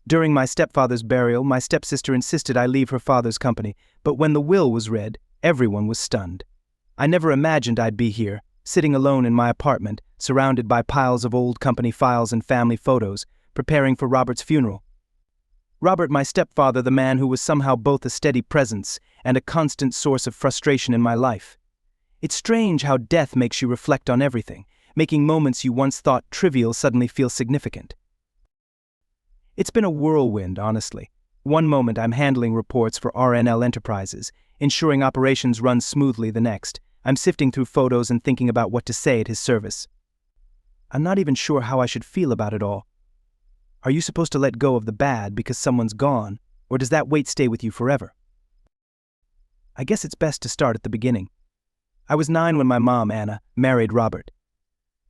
During my stepfather's burial, my stepsister insisted I leave her father's company, but when the will was read, everyone was stunned. I never imagined I'd be here, sitting alone in my apartment, surrounded by piles of old company files and family photos, preparing for Robert's funeral. Robert, my stepfather, the man who was somehow both a steady presence and a constant source of frustration in my life. It's strange how death makes you reflect on everything, making moments you once thought trivial suddenly feel significant. It's been a whirlwind, honestly. One moment I'm handling reports for RNL Enterprises, ensuring operations run smoothly. The next, I'm sifting through photos and thinking about what to say at his service. I'm not even sure how I should feel about it all. Are you supposed to let go of the bad because someone's gone, or does that weight stay with you forever? I guess it's best to start at the beginning. I was 9 when my mom, Anna, married Robert.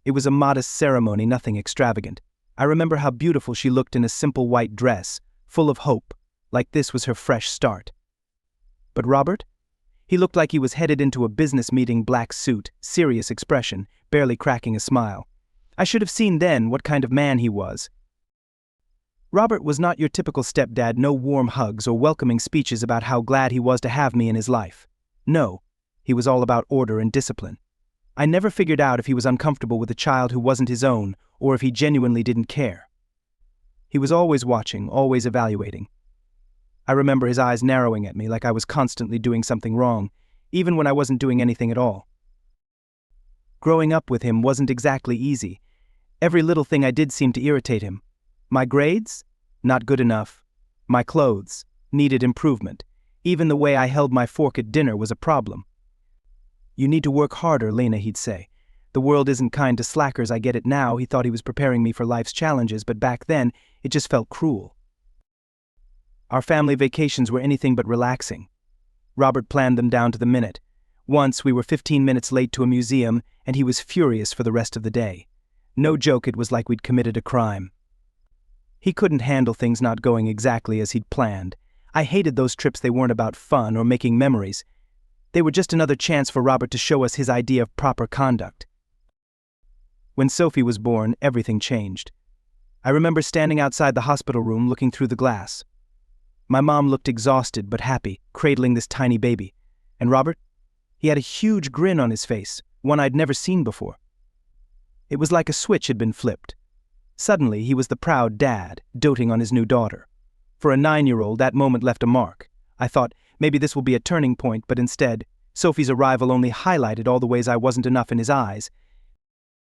It was a modest ceremony, nothing extravagant. I remember how beautiful she looked in a simple white dress, full of hope, like this was her fresh start. But Robert? He looked like he was headed into a business meeting, black suit, serious expression, barely cracking a smile. I should have seen then what kind of man he was. Robert was not your typical stepdad, no warm hugs or welcoming speeches about how glad he was to have me in his life. No, he was all about order and discipline. I never figured out if he was uncomfortable with a child who wasn't his own, or if he genuinely didn't care. He was always watching, always evaluating. I remember his eyes narrowing at me like I was constantly doing something wrong, even when I wasn't doing anything at all. Growing up with him wasn't exactly easy. Every little thing I did seemed to irritate him. My grades? Not good enough. My clothes? Needed improvement. Even the way I held my fork at dinner was a problem. "You need to work harder, Lena," he'd say. "The world isn't kind to slackers. I get it now." He thought he was preparing me for life's challenges, but back then, it just felt cruel. Our family vacations were anything but relaxing. Robert planned them down to the minute. Once we were 15 minutes late to a museum, and he was furious for the rest of the day. No joke, it was like we'd committed a crime. He couldn't handle things not going exactly as he'd planned. I hated those trips. They weren't about fun or making memories. They were just another chance for Robert to show us his idea of proper conduct. When Sophie was born, everything changed. I remember standing outside the hospital room looking through the glass. My mom looked exhausted but happy, cradling this tiny baby. And Robert? He had a huge grin on his face, one I'd never seen before. It was like a switch had been flipped. Suddenly, he was the proud dad, doting on his new daughter. For a 9-year-old, that moment left a mark. I thought, maybe this will be a turning point, but instead, Sophie's arrival only highlighted all the ways I wasn't enough in his eyes.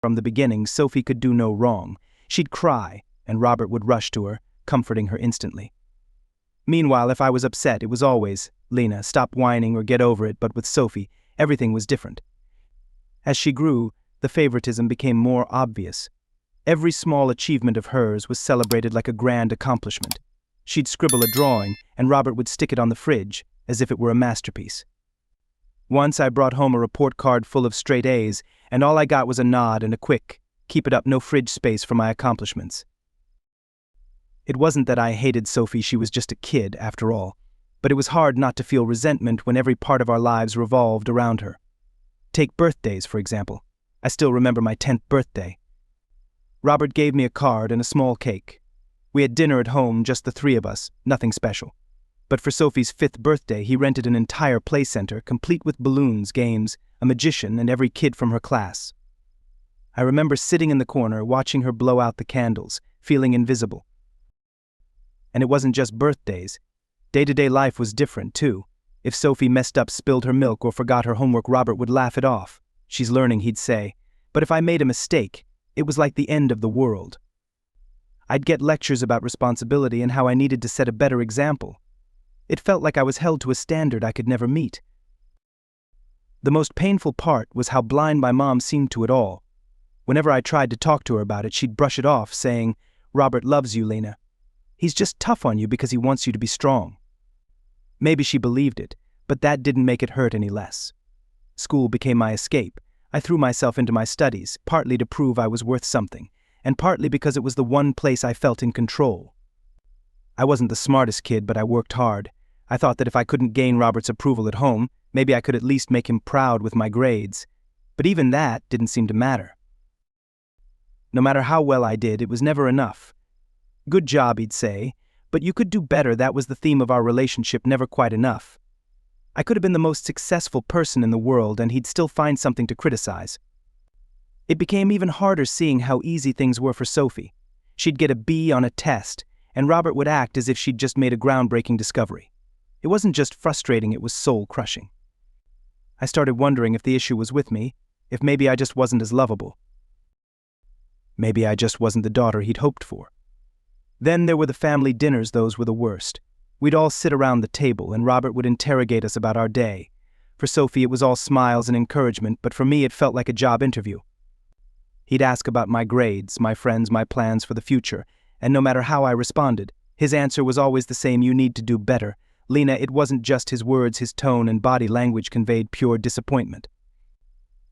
From the beginning, Sophie could do no wrong. She'd cry, and Robert would rush to her, comforting her instantly. Meanwhile, if I was upset, it was always, "Lena, stop whining or get over it," but with Sophie, everything was different. As she grew, the favoritism became more obvious. Every small achievement of hers was celebrated like a grand accomplishment. She'd scribble a drawing, and Robert would stick it on the fridge, as if it were a masterpiece. Once I brought home a report card full of straight A's, and all I got was a nod and a quick, "Keep it up, no fridge space for my accomplishments." It wasn't that I hated Sophie, she was just a kid, after all. But it was hard not to feel resentment when every part of our lives revolved around her. Take birthdays, for example. I still remember my 10th birthday. Robert gave me a card and a small cake. We had dinner at home, just the 3 of us, nothing special. But for Sophie's 5th birthday, he rented an entire play center, complete with balloons, games, a magician, and every kid from her class. I remember sitting in the corner, watching her blow out the candles, feeling invisible. And it wasn't just birthdays. Day-to-day life was different, too. If Sophie messed up, spilled her milk, or forgot her homework, Robert would laugh it off. "She's learning," he'd say. But if I made a mistake, it was like the end of the world. I'd get lectures about responsibility and how I needed to set a better example. It felt like I was held to a standard I could never meet. The most painful part was how blind my mom seemed to it all. Whenever I tried to talk to her about it, she'd brush it off, saying, "Robert loves you, Lena. He's just tough on you because he wants you to be strong." Maybe she believed it, but that didn't make it hurt any less. School became my escape. I threw myself into my studies, partly to prove I was worth something, and partly because it was the one place I felt in control. I wasn't the smartest kid, but I worked hard. I thought that if I couldn't gain Robert's approval at home, maybe I could at least make him proud with my grades. But even that didn't seem to matter. No matter how well I did, it was never enough. "Good job," he'd say, But you could do better, that was the theme of our relationship, never quite enough. I could have been the most successful person in the world and he'd still find something to criticize. It became even harder seeing how easy things were for Sophie. She'd get a B on a test, and Robert would act as if she'd just made a groundbreaking discovery. It wasn't just frustrating, it was soul-crushing. I started wondering if the issue was with me, if maybe I just wasn't as lovable. Maybe I just wasn't the daughter he'd hoped for. Then there were the family dinners, those were the worst. We'd all sit around the table, and Robert would interrogate us about our day. For Sophie, it was all smiles and encouragement, but for me it felt like a job interview. He'd ask about my grades, my friends, my plans for the future, and no matter how I responded, his answer was always the same: you need to do better. Lena, it wasn't just his words, his tone and body language conveyed pure disappointment.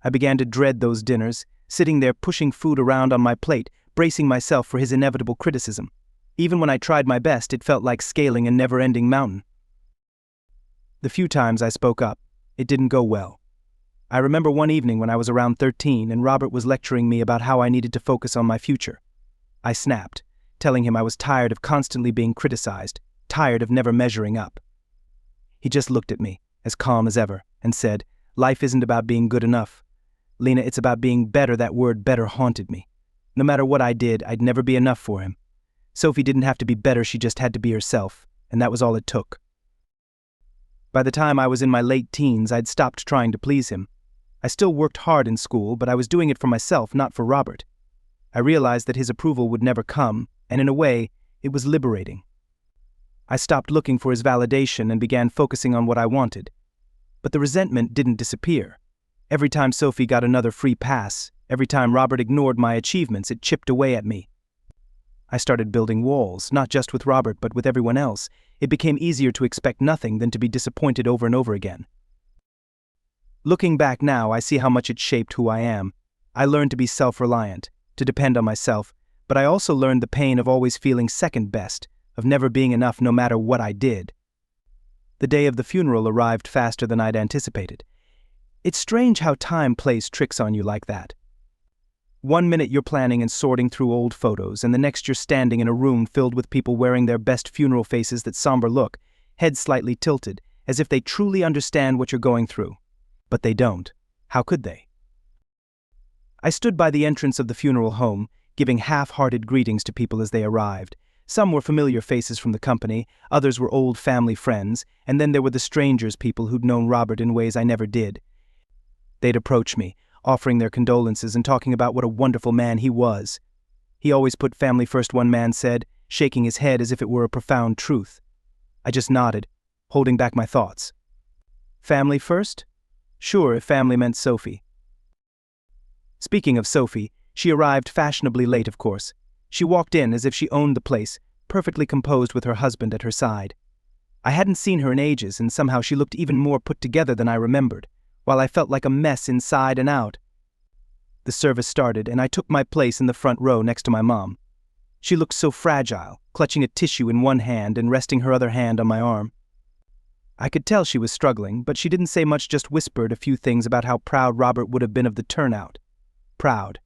I began to dread those dinners, sitting there pushing food around on my plate, bracing myself for his inevitable criticism. Even when I tried my best, it felt like scaling a never-ending mountain. The few times I spoke up, it didn't go well. I remember one evening when I was around 13 and Robert was lecturing me about how I needed to focus on my future. I snapped, telling him I was tired of constantly being criticized, tired of never measuring up. He just looked at me, as calm as ever, and said, "Life isn't about being good enough. Lena, it's about being better." That word better haunted me. No matter what I did, I'd never be enough for him. Sophie didn't have to be better, she just had to be herself, and that was all it took. By the time I was in my late teens, I'd stopped trying to please him. I still worked hard in school, but I was doing it for myself, not for Robert. I realized that his approval would never come, and in a way, it was liberating. I stopped looking for his validation and began focusing on what I wanted. But the resentment didn't disappear. Every time Sophie got another free pass, every time Robert ignored my achievements, it chipped away at me. I started building walls, not just with Robert, but with everyone else. It became easier to expect nothing than to be disappointed over and over again. Looking back now, I see how much it shaped who I am. I learned to be self-reliant, to depend on myself, but I also learned the pain of always feeling second best, of never being enough no matter what I did. The day of the funeral arrived faster than I'd anticipated. It's strange how time plays tricks on you like that. One minute you're planning and sorting through old photos, and the next you're standing in a room filled with people wearing their best funeral faces, that somber look, heads slightly tilted, as if they truly understand what you're going through. But they don't. How could they? I stood by the entrance of the funeral home, giving half-hearted greetings to people as they arrived. Some were familiar faces from the company, others were old family friends, and then there were the strangers, people who'd known Robert in ways I never did. They'd approach me, offering their condolences and talking about what a wonderful man he was. He always put family first, one man said, shaking his head as if it were a profound truth. I just nodded, holding back my thoughts. Family first? Sure, if family meant Sophie. Speaking of Sophie, she arrived fashionably late, of course. She walked in as if she owned the place, perfectly composed with her husband at her side. I hadn't seen her in ages, and somehow she looked even more put together than I remembered, while I felt like a mess inside and out. The service started, and I took my place in the front row next to my mom. She looked so fragile, clutching a tissue in one hand and resting her other hand on my arm. I could tell she was struggling, but she didn't say much, just whispered a few things about how proud Robert would have been of the turnout. Proud.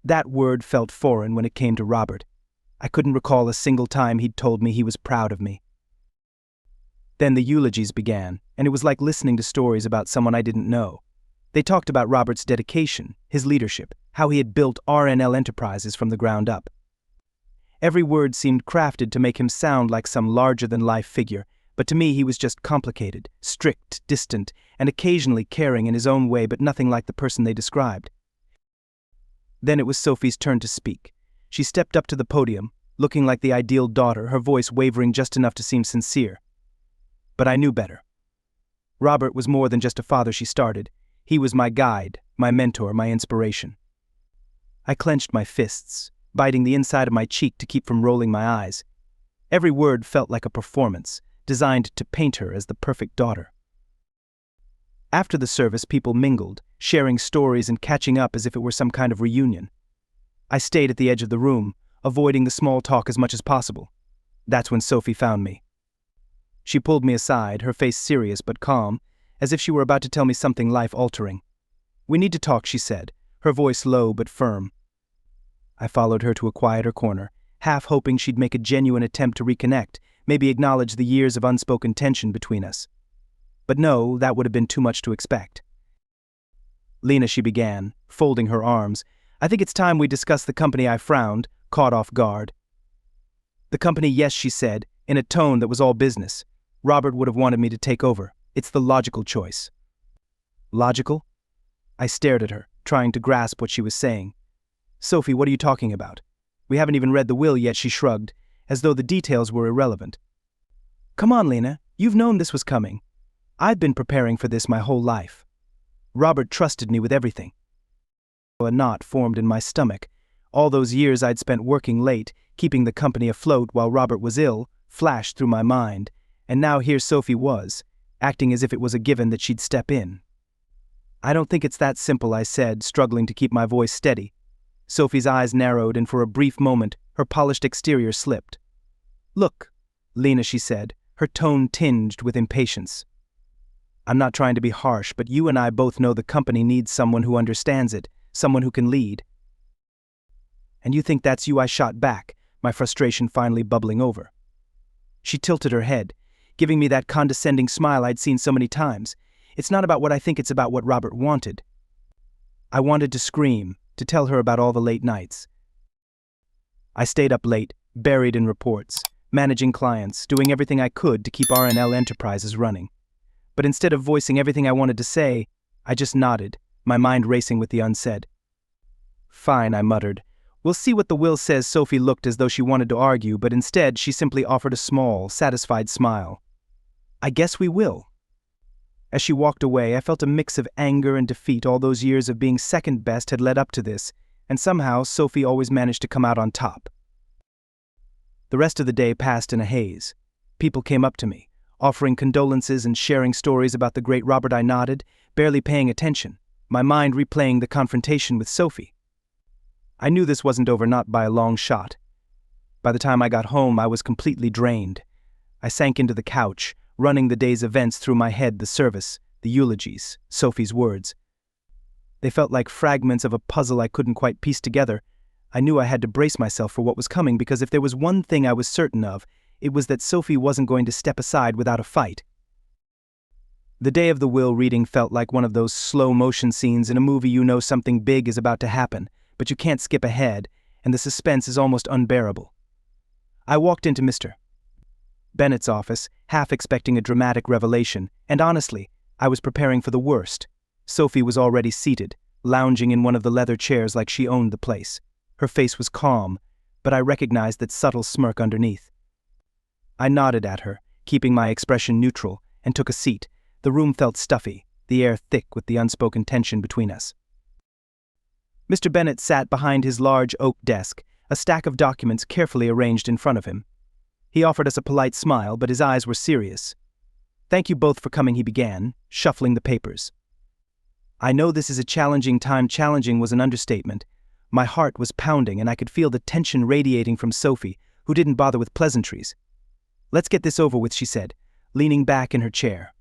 That word felt foreign when it came to Robert. I couldn't recall a single time he'd told me he was proud of me. Then the eulogies began, and it was like listening to stories about someone I didn't know. They talked about Robert's dedication, his leadership, how he had built RNL Enterprises from the ground up. Every word seemed crafted to make him sound like some larger-than-life figure, but to me he was just complicated, strict, distant, and occasionally caring in his own way, but nothing like the person they described. Then it was Sophie's turn to speak. She stepped up to the podium, looking like the ideal daughter, her voice wavering just enough to seem sincere. But I knew better. Robert was more than just a father, she started. He was my guide, my mentor, my inspiration. I clenched my fists, biting the inside of my cheek to keep from rolling my eyes. Every word felt like a performance, designed to paint her as the perfect daughter. After the service, people mingled, sharing stories and catching up as if it were some kind of reunion. I stayed at the edge of the room, avoiding the small talk as much as possible. That's when Sophie found me. She pulled me aside, her face serious but calm, as if she were about to tell me something life-altering. "We need to talk," she said, her voice low but firm. I followed her to a quieter corner, half hoping she'd make a genuine attempt to reconnect, maybe acknowledge the years of unspoken tension between us. But no, that would have been too much to expect. "Lena," she began, folding her arms, "I think it's time we discuss the company." I frowned, caught off guard. "The company, yes," she said, in a tone that was all business. "Robert would have wanted me to take over. It's the logical choice." Logical? I stared at her, trying to grasp what she was saying. "Sophie, what are you talking about? We haven't even read the will yet," she shrugged, as though the details were irrelevant. "Come on, Lena, you've known this was coming. I've been preparing for this my whole life. Robert trusted me with everything." A knot formed in my stomach. All those years I'd spent working late, keeping the company afloat while Robert was ill, flashed through my mind, and now here Sophie was, acting as if it was a given that she'd step in. "I don't think it's that simple," I said, struggling to keep my voice steady. Sophie's eyes narrowed, and for a brief moment, her polished exterior slipped. "Look, Lena," she said, her tone tinged with impatience. "I'm not trying to be harsh, but you and I both know the company needs someone who understands it, someone who can lead." "And you think that's you?" I shot back, my frustration finally bubbling over. She tilted her head, giving me that condescending smile I'd seen so many times. "It's not about what I think, it's about what Robert wanted." I wanted to scream, to tell her about all the late nights. I stayed up late, buried in reports, managing clients, doing everything I could to keep R&L Enterprises running. But instead of voicing everything I wanted to say, I just nodded, my mind racing with the unsaid. "Fine," I muttered. "We'll see what the will says." Sophie looked as though she wanted to argue, but instead she simply offered a small, satisfied smile. "I guess we will." As she walked away, I felt a mix of anger and defeat. All those years of being second best had led up to this, and somehow Sophie always managed to come out on top. The rest of the day passed in a haze. People came up to me, offering condolences and sharing stories about the great Robert. I nodded, barely paying attention, my mind replaying the confrontation with Sophie. I knew this wasn't over, not by a long shot. By the time I got home, I was completely drained. I sank into the couch, running the day's events through my head, the service, the eulogies, Sophie's words. They felt like fragments of a puzzle I couldn't quite piece together. I knew I had to brace myself for what was coming, because if there was one thing I was certain of, it was that Sophie wasn't going to step aside without a fight. The day of the will reading felt like one of those slow-motion scenes in a movie. You know something big is about to happen, but you can't skip ahead, and the suspense is almost unbearable. I walked into Mr. Bennett's office, half expecting a dramatic revelation, and honestly, I was preparing for the worst. Sophie was already seated, lounging in one of the leather chairs like she owned the place. Her face was calm, but I recognized that subtle smirk underneath. I nodded at her, keeping my expression neutral, and took a seat. The room felt stuffy, the air thick with the unspoken tension between us. Mr. Bennett sat behind his large oak desk, a stack of documents carefully arranged in front of him. He offered us a polite smile, but his eyes were serious. "Thank you both for coming," he began, shuffling the papers. "I know this is a challenging time." Challenging was an understatement. My heart was pounding, and I could feel the tension radiating from Sophie, who didn't bother with pleasantries. "Let's get this over with," she said, leaning back in her chair.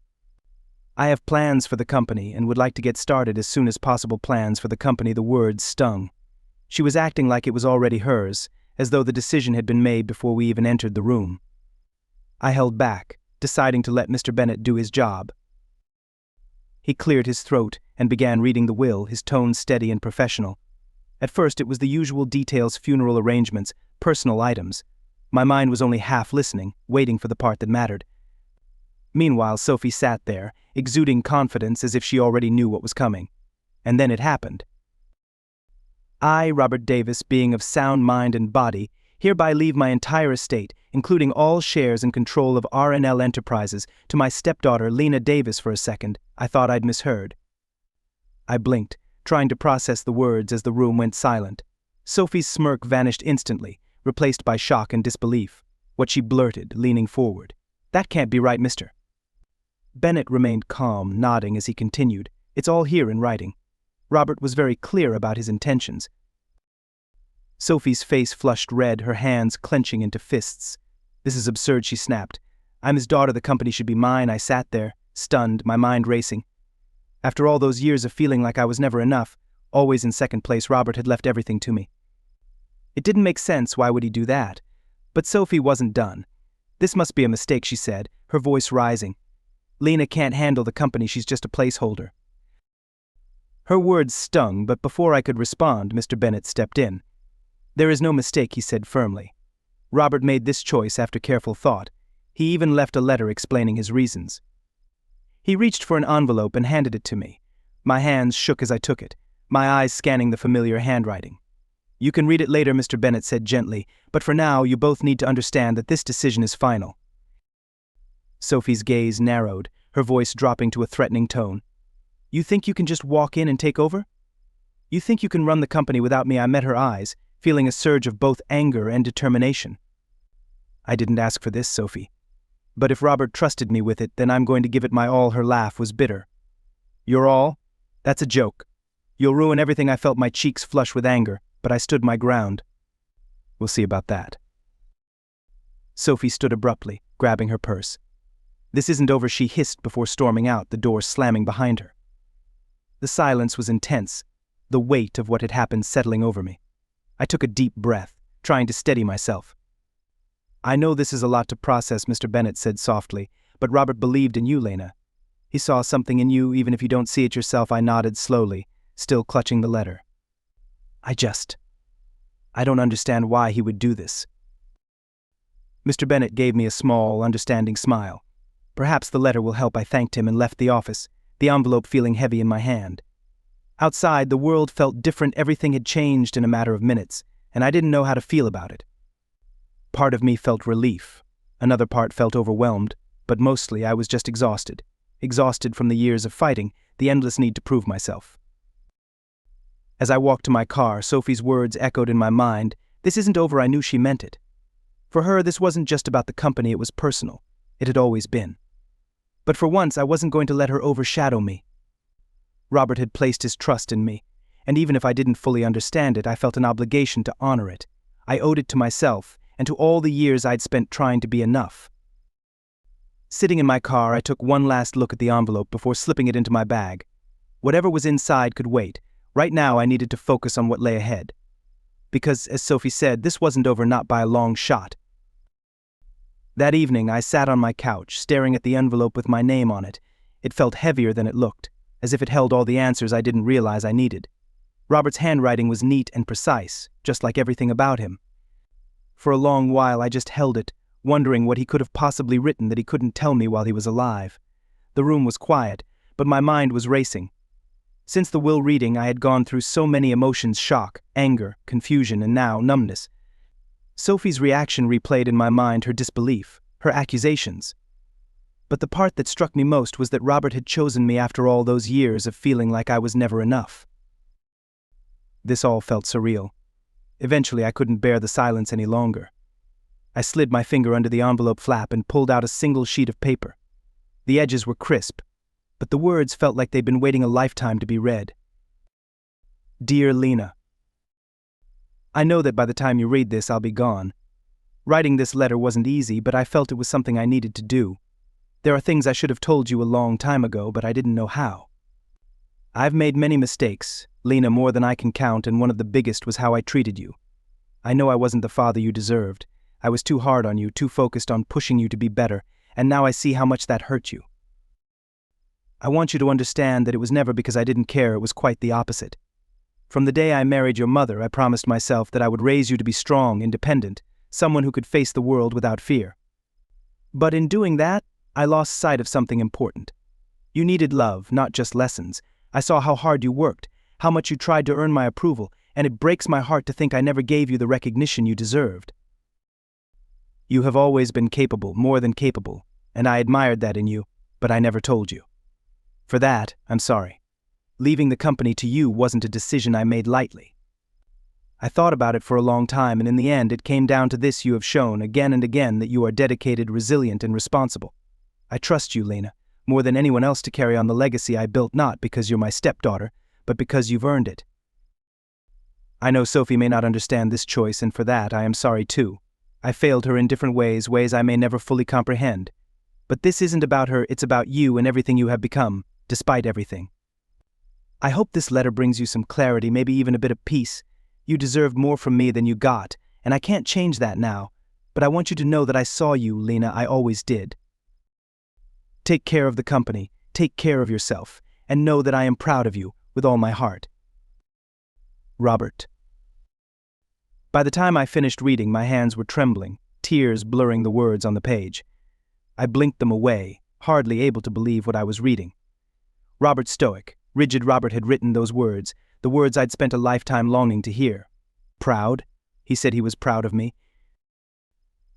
"I have plans for the company and would like to get started as soon as possible." Plans for the company, the words stung. She was acting like it was already hers, as though the decision had been made before we even entered the room. I held back, deciding to let Mr. Bennett do his job. He cleared his throat and began reading the will, his tone steady and professional. At first it was the usual details: funeral arrangements, personal items. My mind was only half listening, waiting for the part that mattered. Meanwhile, Sophie sat there, exuding confidence as if she already knew what was coming. And then it happened. "I, Robert Davis, being of sound mind and body, hereby leave my entire estate, including all shares and control of R&L Enterprises, to my stepdaughter Lena Davis." For a second, I thought I'd misheard. I blinked, trying to process the words as the room went silent. Sophie's smirk vanished instantly, replaced by shock and disbelief. What she blurted, leaning forward: "That can't be right, Mr." Bennett remained calm, nodding as he continued. "It's all here in writing. Robert was very clear about his intentions." Sophie's face flushed red, her hands clenching into fists. "This is absurd," she snapped. "I'm his daughter, the company should be mine." I sat there, stunned, my mind racing. After all those years of feeling like I was never enough, always in second place, Robert had left everything to me. It didn't make sense, why would he do that? But Sophie wasn't done. This must be a mistake, she said, her voice rising. Lena can't handle the company, she's just a placeholder. Her words stung, but before I could respond, Mr. Bennet stepped in. There is no mistake, he said firmly. Robert made this choice after careful thought. He even left a letter explaining his reasons. He reached for an envelope and handed it to me. My hands shook as I took it, my eyes scanning the familiar handwriting. You can read it later, Mr. Bennet said gently, but for now you both need to understand that this decision is final. Sophie's gaze narrowed, her voice dropping to a threatening tone. You think you can just walk in and take over? You think you can run the company without me? I met her eyes, feeling a surge of both anger and determination. I didn't ask for this, Sophie. But if Robert trusted me with it, then I'm going to give it my all. Her laugh was bitter. Your all? That's a joke. You'll ruin everything. I felt my cheeks flush with anger, but I stood my ground. We'll see about that. Sophie stood abruptly, grabbing her purse. This isn't over, she hissed before storming out, the door slamming behind her. The silence was intense, the weight of what had happened settling over me. I took a deep breath, trying to steady myself. I know this is a lot to process, Mr. Bennet said softly, but Robert believed in you, Lena. He saw something in you, even if you don't see it yourself. I nodded slowly, still clutching the letter. I don't understand why he would do this. Mr. Bennet gave me a small, understanding smile. Perhaps the letter will help. I thanked him and left the office, the envelope feeling heavy in my hand. Outside, the world felt different. Everything had changed in a matter of minutes, and I didn't know how to feel about it. Part of me felt relief. Another part felt overwhelmed, but mostly I was just exhausted. Exhausted from the years of fighting, the endless need to prove myself. As I walked to my car, Sophie's words echoed in my mind. This isn't over. I knew she meant it. For her, this wasn't just about the company, it was personal. It had always been. But for once, I wasn't going to let her overshadow me. Robert had placed his trust in me, and even if I didn't fully understand it, I felt an obligation to honor it. I owed it to myself, and to all the years I'd spent trying to be enough. Sitting in my car, I took one last look at the envelope before slipping it into my bag. Whatever was inside could wait. Right now, I needed to focus on what lay ahead. Because, as Sophie said, this wasn't over, not by a long shot. That evening, I sat on my couch, staring at the envelope with my name on it. It felt heavier than it looked, as if it held all the answers I didn't realize I needed. Robert's handwriting was neat and precise, just like everything about him. For a long while, I just held it, wondering what he could have possibly written that he couldn't tell me while he was alive. The room was quiet, but my mind was racing. Since the will reading, I had gone through so many emotions: shock, anger, confusion, and now numbness. Sophie's reaction replayed in my mind, her disbelief, her accusations. But the part that struck me most was that Robert had chosen me after all those years of feeling like I was never enough. This all felt surreal. Eventually, I couldn't bear the silence any longer. I slid my finger under the envelope flap and pulled out a single sheet of paper. The edges were crisp, but the words felt like they'd been waiting a lifetime to be read. Dear Lena, I know that by the time you read this, I'll be gone. Writing this letter wasn't easy, but I felt it was something I needed to do. There are things I should have told you a long time ago, but I didn't know how. I've made many mistakes, Lena, more than I can count, and one of the biggest was how I treated you. I know I wasn't the father you deserved. I was too hard on you, too focused on pushing you to be better, and now I see how much that hurt you. I want you to understand that it was never because I didn't care, it was quite the opposite. From the day I married your mother, I promised myself that I would raise you to be strong, independent, someone who could face the world without fear. But in doing that, I lost sight of something important. You needed love, not just lessons. I saw how hard you worked, how much you tried to earn my approval, and it breaks my heart to think I never gave you the recognition you deserved. You have always been capable, more than capable, and I admired that in you, but I never told you. For that, I'm sorry. Leaving the company to you wasn't a decision I made lightly. I thought about it for a long time, and in the end it came down to this: you have shown again and again that you are dedicated, resilient, and responsible. I trust you, Lena, more than anyone else to carry on the legacy I built, not because you're my stepdaughter, but because you've earned it. I know Sophie may not understand this choice, and for that I am sorry too. I failed her in different ways, ways I may never fully comprehend. But this isn't about her, it's about you and everything you have become, despite everything. I hope this letter brings you some clarity, maybe even a bit of peace. You deserved more from me than you got, and I can't change that now, but I want you to know that I saw you, Lena, I always did. Take care of the company, take care of yourself, and know that I am proud of you, with all my heart. Robert. By the time I finished reading, my hands were trembling, tears blurring the words on the page. I blinked them away, hardly able to believe what I was reading. Robert Stoic, rigid Robert had written those words, the words I'd spent a lifetime longing to hear. Proud? He said he was proud of me.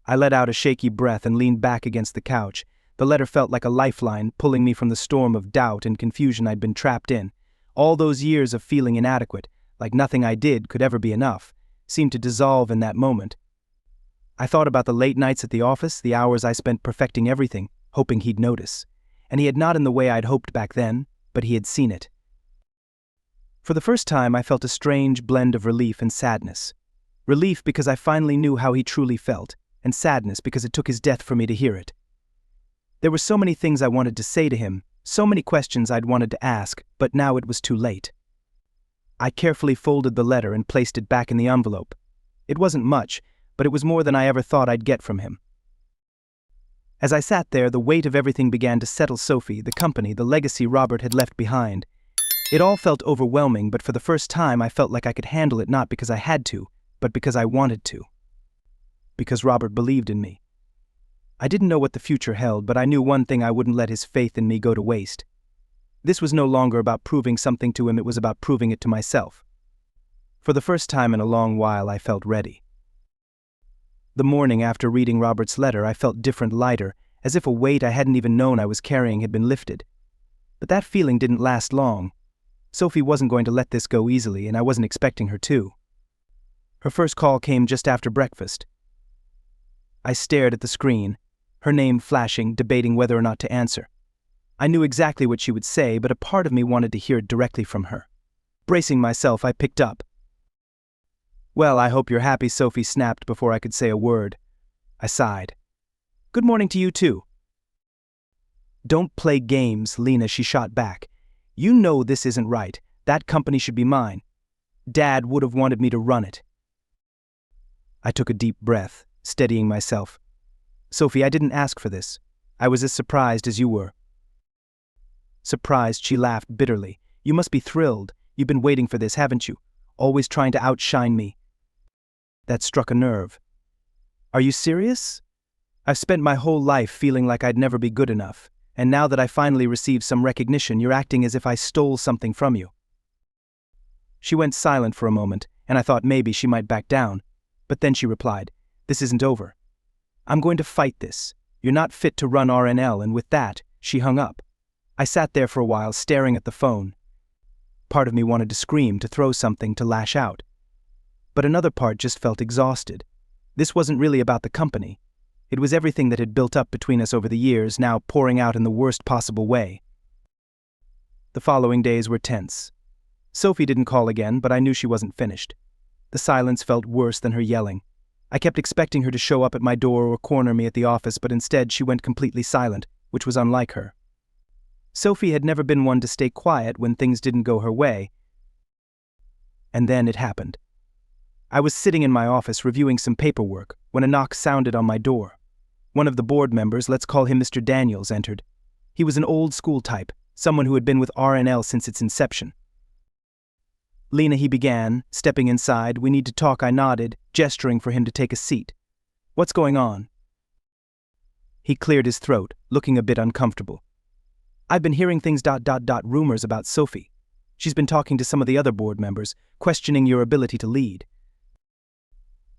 I let out a shaky breath and leaned back against the couch. The letter felt like a lifeline, pulling me from the storm of doubt and confusion I'd been trapped in. All those years of feeling inadequate, like nothing I did could ever be enough, seemed to dissolve in that moment. I thought about the late nights at the office, the hours I spent perfecting everything, hoping he'd notice. And he had not in the way I'd hoped back then, but he had seen it. For the first time, I felt a strange blend of relief and sadness. Relief because I finally knew how he truly felt, and sadness because it took his death for me to hear it. There were so many things I wanted to say to him, so many questions I'd wanted to ask, but now it was too late. I carefully folded the letter and placed it back in the envelope. It wasn't much, but it was more than I ever thought I'd get from him. As I sat there, the weight of everything began to settle. Sophie, the company, the legacy Robert had left behind. It all felt overwhelming, but for the first time I felt like I could handle it, not because I had to, but because I wanted to. Because Robert believed in me. I didn't know what the future held, but I knew one thing: I wouldn't let his faith in me go to waste. This was no longer about proving something to him, it was about proving it to myself. For the first time in a long while, I felt ready. The morning after reading Robert's letter, I felt different, lighter, as if a weight I hadn't even known I was carrying had been lifted. But that feeling didn't last long. Sophie wasn't going to let this go easily, and I wasn't expecting her to. Her first call came just after breakfast. I stared at the screen, her name flashing, debating whether or not to answer. I knew exactly what she would say, but a part of me wanted to hear it directly from her. Bracing myself, I picked up. "Well, I hope you're happy," Sophie snapped before I could say a word. I sighed. "Good morning to you too." "Don't play games, Lena," she shot back. "You know this isn't right. That company should be mine. Dad would have wanted me to run it." I took a deep breath, steadying myself. "Sophie, I didn't ask for this. I was as surprised as you were." "Surprised?" She laughed bitterly. "You must be thrilled. You've been waiting for this, haven't you? Always trying to outshine me." That struck a nerve. "Are you serious? I've spent my whole life feeling like I'd never be good enough, and now that I finally received some recognition, you're acting as if I stole something from you." She went silent for a moment, and I thought maybe she might back down. But then she replied, "This isn't over. I'm going to fight this. You're not fit to run RNL," and with that, she hung up. I sat there for a while, staring at the phone. Part of me wanted to scream, to throw something, to lash out. But another part just felt exhausted. This wasn't really about the company. It was everything that had built up between us over the years, now pouring out in the worst possible way. The following days were tense. Sophie didn't call again, but I knew she wasn't finished. The silence felt worse than her yelling. I kept expecting her to show up at my door or corner me at the office, but instead she went completely silent, which was unlike her. Sophie had never been one to stay quiet when things didn't go her way. And then it happened. I was sitting in my office reviewing some paperwork when a knock sounded on my door. One of the board members, let's call him Mr. Daniels, entered. He was an old-school type, someone who had been with RNL since its inception. "Lena," he began, stepping inside. "We need to talk," I nodded, gesturing for him to take a seat. "What's going on?" He cleared his throat, looking a bit uncomfortable. "I've been hearing things, rumors about Sophie. She's been talking to some of the other board members, questioning your ability to lead."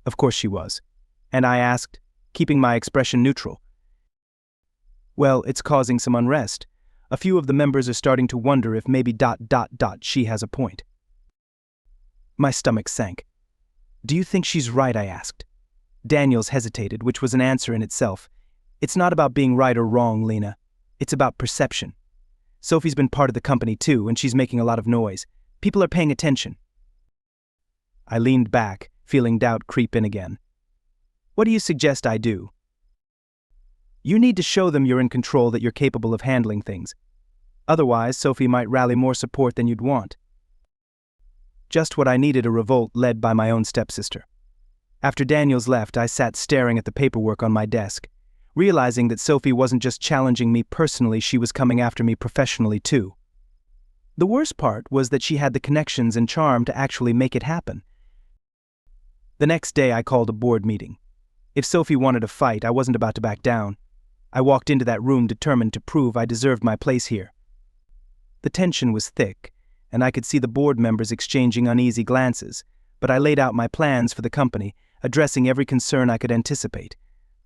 Of course she was. And I asked, keeping my expression neutral. "Well, it's causing some unrest. A few of the members are starting to wonder if maybe she has a point." My stomach sank. "Do you think she's right?" I asked. Daniels hesitated, which was an answer in itself. "It's not about being right or wrong, Lena. It's about perception. Sophie's been part of the company too, and she's making a lot of noise. People are paying attention." I leaned back, feeling doubt creep in again. "What do you suggest I do?" "You need to show them you're in control, that you're capable of handling things. Otherwise, Sophie might rally more support than you'd want." Just what I needed, a revolt led by my own stepsister. After Daniels left, I sat staring at the paperwork on my desk, realizing that Sophie wasn't just challenging me personally, she was coming after me professionally too. The worst part was that she had the connections and charm to actually make it happen. The next day I called a board meeting. If Sophie wanted a fight, I wasn't about to back down. I walked into that room determined to prove I deserved my place here. The tension was thick, and I could see the board members exchanging uneasy glances, but I laid out my plans for the company, addressing every concern I could anticipate.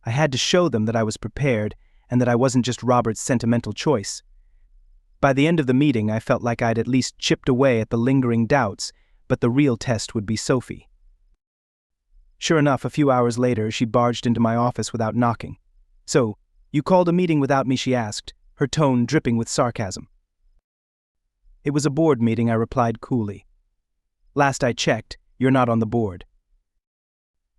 I had to show them that I was prepared and that I wasn't just Robert's sentimental choice. By the end of the meeting, I felt like I'd at least chipped away at the lingering doubts, but the real test would be Sophie. Sure enough, a few hours later, she barged into my office without knocking. "So, you called a meeting without me?" she asked, her tone dripping with sarcasm. "It was a board meeting," I replied coolly. "Last I checked, you're not on the board."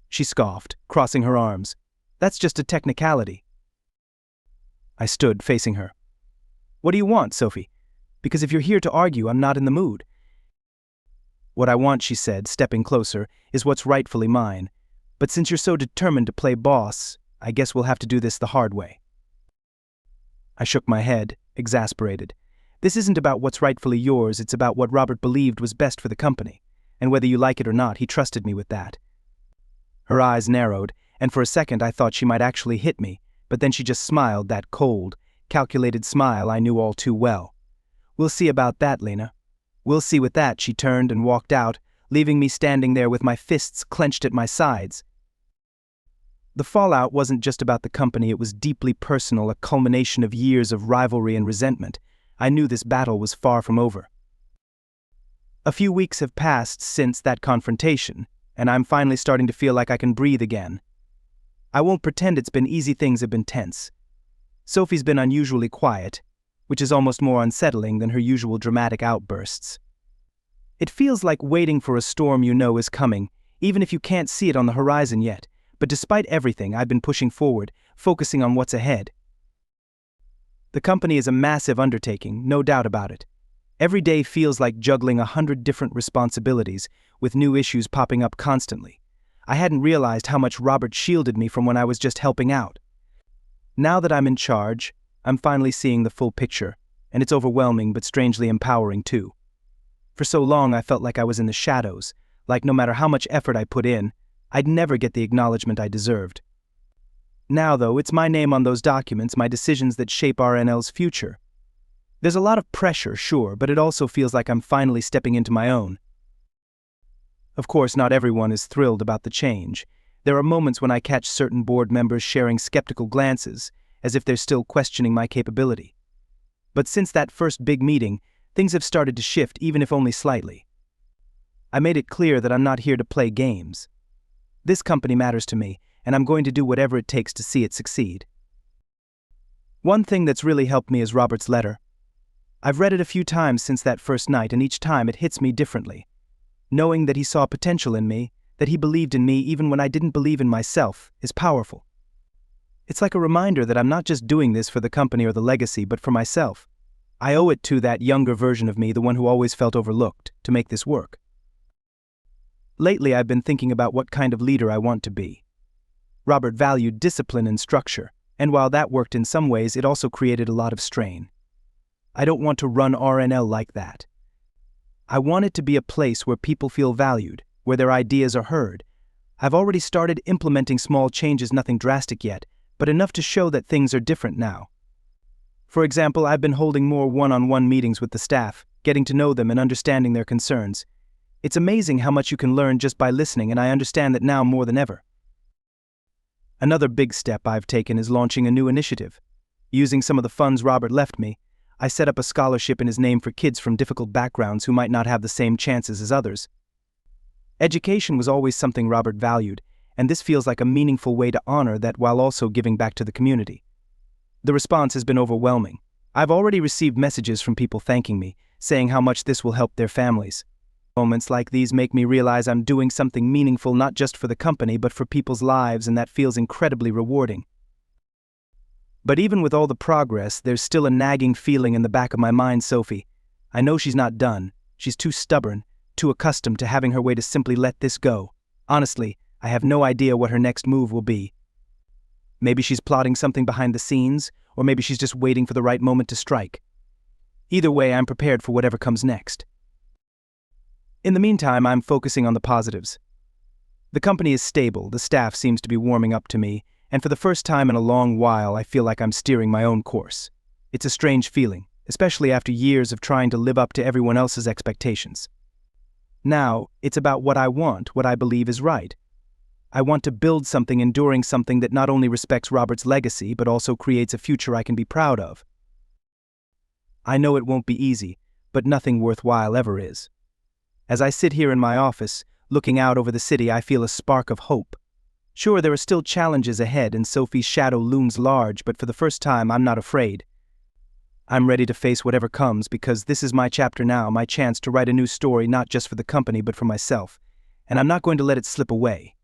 She scoffed, crossing her arms. "That's just a technicality." I stood facing her. "What do you want, Sophie? Because if you're here to argue, I'm not in the mood." "What I want," she said, stepping closer, "is what's rightfully mine. But since you're so determined to play boss, I guess we'll have to do this the hard way." I shook my head, exasperated. This isn't about what's rightfully yours, it's about what Robert believed was best for the company. And whether you like it or not, he trusted me with that. Her eyes narrowed, and for a second I thought she might actually hit me, but then she just smiled, that cold, calculated smile I knew all too well. "We'll see about that, Lena. We'll see." With that, she turned and walked out, leaving me standing there with my fists clenched at my sides. The fallout wasn't just about the company, it was deeply personal, a culmination of years of rivalry and resentment. I knew this battle was far from over. A few weeks have passed since that confrontation, and I'm finally starting to feel like I can breathe again. I won't pretend it's been easy, things have been tense. Sophie's been unusually quiet, which is almost more unsettling than her usual dramatic outbursts. It feels like waiting for a storm you know is coming, even if you can't see it on the horizon yet. But despite everything, I've been pushing forward, focusing on what's ahead. The company is a massive undertaking, no doubt about it. Every day feels like juggling 100 different responsibilities, with new issues popping up constantly. I hadn't realized how much Robert shielded me from when I was just helping out. Now that I'm in charge, I'm finally seeing the full picture, and it's overwhelming but strangely empowering too. For so long I felt like I was in the shadows, like no matter how much effort I put in, I'd never get the acknowledgement I deserved. Now though, it's my name on those documents, my decisions that shape RNL's future. There's a lot of pressure, sure, but it also feels like I'm finally stepping into my own. Of course, not everyone is thrilled about the change. There are moments when I catch certain board members sharing skeptical glances, as if they're still questioning my capability. But since that first big meeting, things have started to shift, even if only slightly. I made it clear that I'm not here to play games. This company matters to me, and I'm going to do whatever it takes to see it succeed. One thing that's really helped me is Robert's letter. I've read it a few times since that first night, and each time it hits me differently. Knowing that he saw potential in me, that he believed in me even when I didn't believe in myself, is powerful. It's like a reminder that I'm not just doing this for the company or the legacy, but for myself. I owe it to that younger version of me, the one who always felt overlooked, to make this work. Lately, I've been thinking about what kind of leader I want to be. Robert valued discipline and structure, and while that worked in some ways, it also created a lot of strain. I don't want to run RNL like that. I want it to be a place where people feel valued, where their ideas are heard. I've already started implementing small changes, nothing drastic yet, but enough to show that things are different now. For example, I've been holding more one-on-one meetings with the staff, getting to know them and understanding their concerns. It's amazing how much you can learn just by listening, and I understand that now more than ever. Another big step I've taken is launching a new initiative. Using some of the funds Robert left me, I set up a scholarship in his name for kids from difficult backgrounds who might not have the same chances as others. Education was always something Robert valued, and this feels like a meaningful way to honor that while also giving back to the community. The response has been overwhelming. I've already received messages from people thanking me, saying how much this will help their families. Moments like these make me realize I'm doing something meaningful not just for the company but for people's lives, and that feels incredibly rewarding. But even with all the progress, there's still a nagging feeling in the back of my mind. Sophie. I know she's not done. She's too stubborn, too accustomed to having her way to simply let this go. Honestly, I have no idea what her next move will be. Maybe she's plotting something behind the scenes, or maybe she's just waiting for the right moment to strike. Either way, I'm prepared for whatever comes next. In the meantime, I'm focusing on the positives. The company is stable, the staff seems to be warming up to me, and for the first time in a long while I feel like I'm steering my own course. It's a strange feeling, especially after years of trying to live up to everyone else's expectations. Now, it's about what I want, what I believe is right. I want to build something enduring, something that not only respects Robert's legacy, but also creates a future I can be proud of. I know it won't be easy, but nothing worthwhile ever is. As I sit here in my office, looking out over the city, I feel a spark of hope. Sure, there are still challenges ahead and Sophie's shadow looms large, but for the first time, I'm not afraid. I'm ready to face whatever comes because this is my chapter now, my chance to write a new story not just for the company but for myself, and I'm not going to let it slip away.